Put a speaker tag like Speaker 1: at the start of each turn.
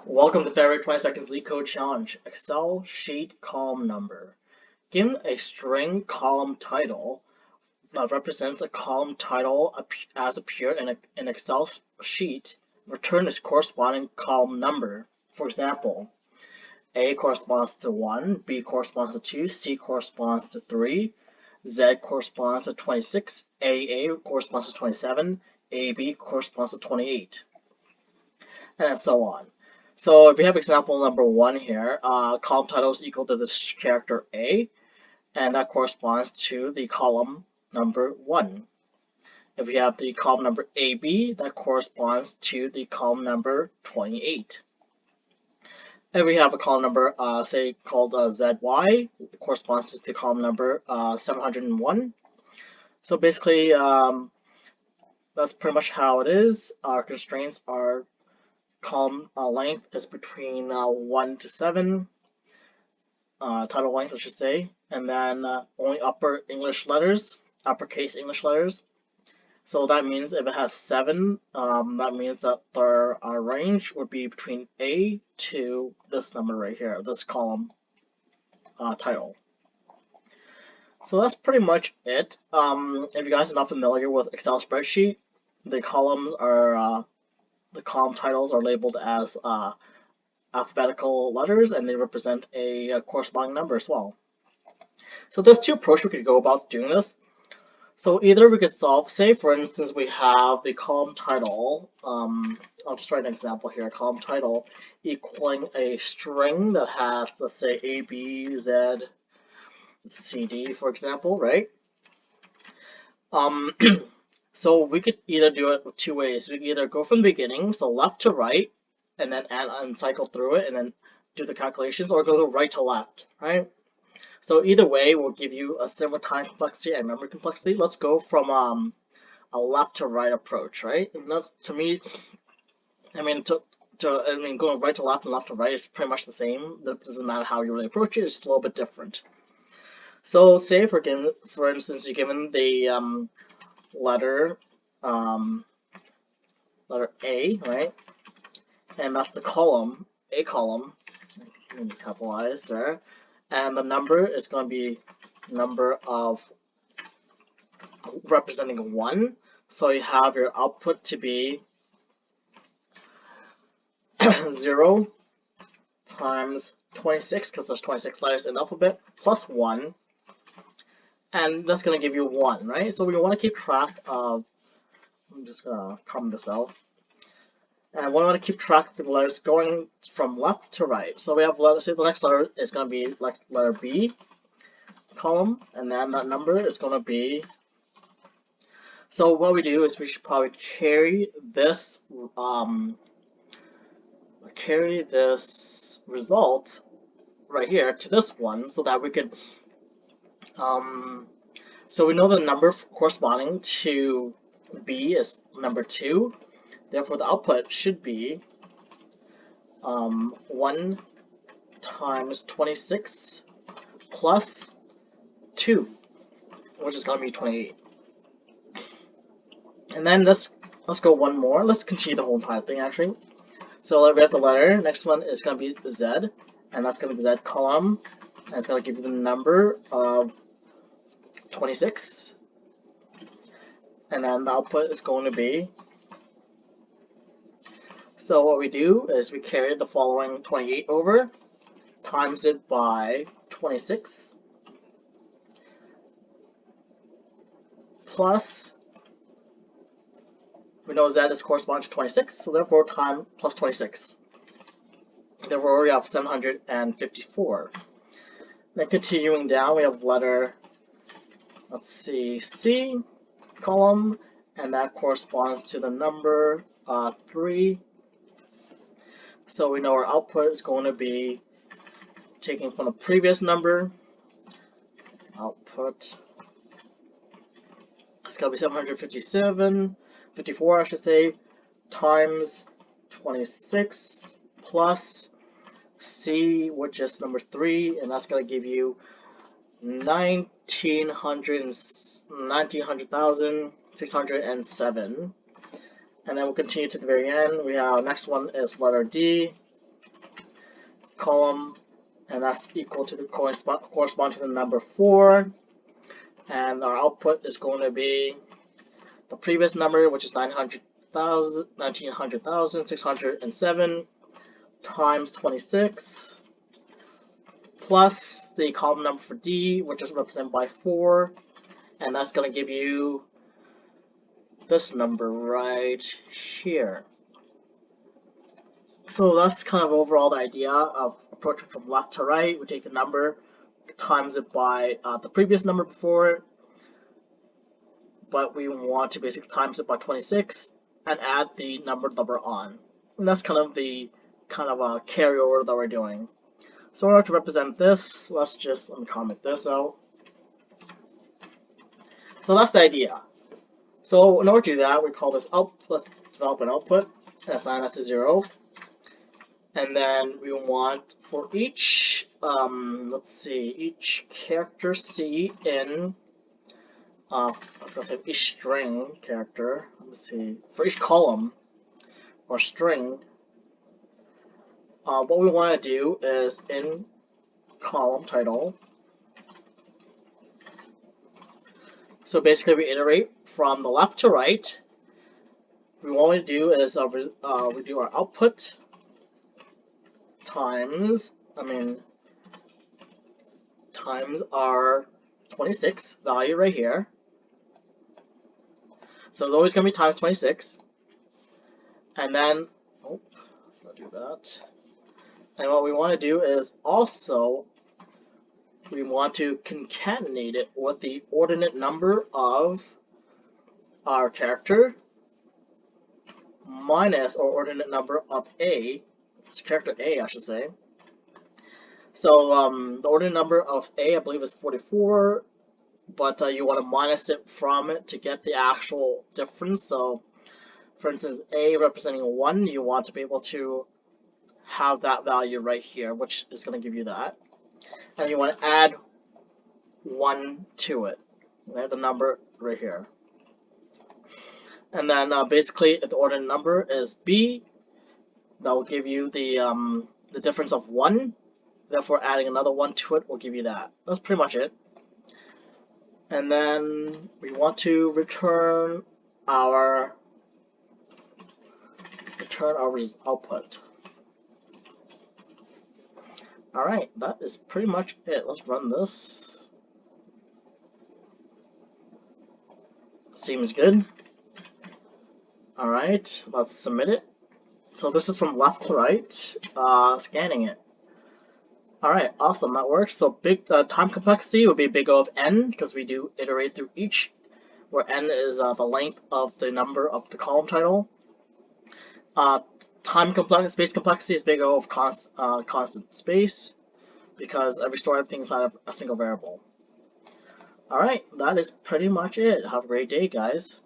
Speaker 1: Welcome to February 22nd's LeetCode Challenge. Excel sheet column number. Given a string column title that represents a column title as appeared in an Excel sheet, return its corresponding column number. For example, A corresponds to 1, B corresponds to 2, C corresponds to 3, Z corresponds to 26, AA corresponds to 27, AB corresponds to 28, and so on. So if we have example number 1 here, column title is equal to this character A, and that corresponds to the column number 1. If we have the column number AB, that corresponds to the column number 28. If we have a column number, say, called ZY, it corresponds to the column number 701. So basically, that's pretty much how it is. Our constraints are column length is between 1 to 7, title length I should say, and then only uppercase English letters. So that means if it has 7, that means that their range would be between A to this number right here, this column title. So that's pretty much it. If you guys are not familiar with Excel spreadsheet, the columns are the column titles are labeled as alphabetical letters, and they represent a corresponding number as well. So there's two approaches we could go about doing this. So either we could solve, say for instance we have the column title, I'll just write an example here, column title equaling a string that has, let's say, A, B, Z, C, D, for example, right? So we could either do it with two ways. We could either go from the beginning, so left to right, and then add and cycle through it, and then do the calculations, or go right to left, right? So either way will give you a similar time complexity and memory complexity. Let's go from a left to right approach, right? And that's, to me, I mean, going right to left and left to right is pretty much the same. It doesn't matter how you really approach it; it's just a little bit different. So say for instance, you're given the letter A, right? And that's the column, A column, capitalized there. And the number is going to be number of representing 1. So you have your output to be 0 times 26, because there's 26 letters in the alphabet, plus 1. And that's going to give you 1, right? So we want to keep track of, I'm just going to comment this out. And we want to keep track of the letters going from left to right. So we have, let's say the next letter is going to be like letter B column, and then that number is going to be, so what we do is we should probably carry this result right here to this one, so that we could so we know the number corresponding to B is number 2. Therefore, the output should be 1 times 26 plus 2, which is going to be 28. And then let's go one more. Let's continue the whole entire thing, actually. So we have the letter. Next one is going to be the Z, and that's going to be the Z column. And it's going to give you the number of 26. And then the output is going to be, so what we do is we carry the following 28 over, times it by 26, plus, we know Z is corresponding to 26, so therefore time plus 26. Therefore we have 754. Then continuing down, we have letter, let's see, C column, and that corresponds to the number 3. So we know our output is going to be taken from the previous number. Output, it's going to be 754 I should say, times 26 plus C, which is number 3, and that's going to give you 1900,607. And then we'll continue to the very end. We have next one is letter D, column, and that's equal to the correspond to the number 4. And our output is going to be the previous number, which is 1900,607 times 26, plus the column number for D, which is represented by 4, and that's going to give you this number right here. So that's kind of overall the idea of approaching from left to right. We take the number, times it by the previous number before it, but we want to basically times it by 26 and add the number that we're on. And that's kind of the carryover that we're doing. So in order to represent this, let me comment this out. So that's the idea. So in order to do that, we call this out. Let's develop an output and assign that to 0. And then we want for each, each character C in, I was gonna say each string character. For each column or string, what we want to do is in column title. So basically, we iterate from the left to right. What we do is we do our output times our 26 value right here. So it's always going to be times 26. And then, I'll do that. And what we want to do is also, we want to concatenate it with the ordinate number of our character minus our ordinate number of A. It's character A, I should say. So the ordinate number of A, I believe, is 44, but you want to minus it from it to get the actual difference. So, for instance, A representing 1, you want to be able to have that value right here, which is going to give you that. And you want to add 1 to it, right? The number right here. And then basically, if the ordinate number is B, that will give you the difference of 1. Therefore, adding another 1 to it will give you that. That's pretty much it. And then we want to return our output. Alright, that is pretty much it. Let's run this. Seems good. Alright, let's submit it. So this is from left to right, scanning it. Alright, awesome, that works. So big time complexity would be big O of n, because we do iterate through each, where n is the length of the number of the column title. Space complexity is big O of constant space, because we store everything inside of a single variable. Alright, that is pretty much it. Have a great day, guys.